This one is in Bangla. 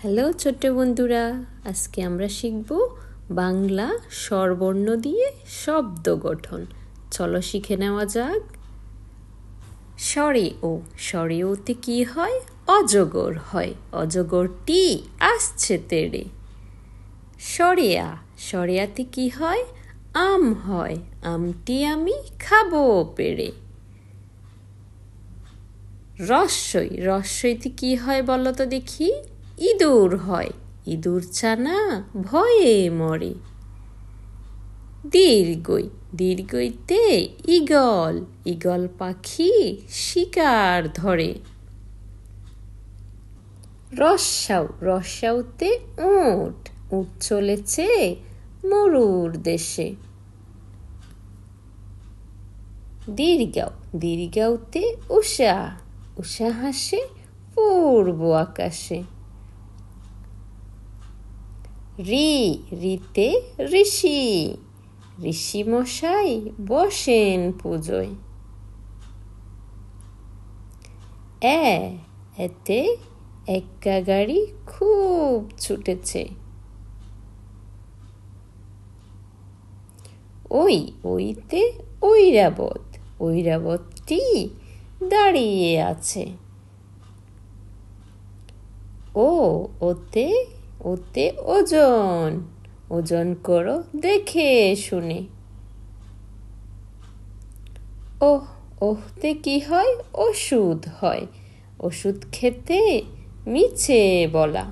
হ্যালো ছোট্ট বন্ধুরা, আজকে আমরা শিখব বাংলা স্বরবর্ণ দিয়ে শব্দ গঠন। চলো শিখে নেওয়া যাক। স্বরে ও, স্বরে ওতে কি হয়? অজগর হয়, অজগরটি আসছে তেড়ে। স্বরে আ, স্বরে আতে কি হয়? আম হয়, আমটি আমি খাবো পেড়ে। রস্বই, রস্বইতে কি হয় বলো তো দেখি? ইঁদুর হয়, ইঁদুর ছানা ভয়ে মরে। দীর্ঘই, দীর্ঘইতে ঈগল, ঈগল পাখি শিকার ধরে। রস্যাউ, রস্যাউতে উট, উট চলেছে মরুর দেশে। দীর্ঘাউ, দীর্ঘাউতে উষা, উষা হাসে পূর্ব আকাশে। রি, রিতে ঋষি, ঋষি মশাই বসেন পুজোয়। এতে এক্কা গাড়ি খুব ছুটেছে। ওই, ওইতে ঐরাবত, ঐরাবতটি দাঁড়িয়ে আছে। ওতে, ওতে ওজন, ওজন করো দেখে শুনে। ওহতে কি হয়? ওষুধ হয়, ওষুধ খেতে মিছে বলা।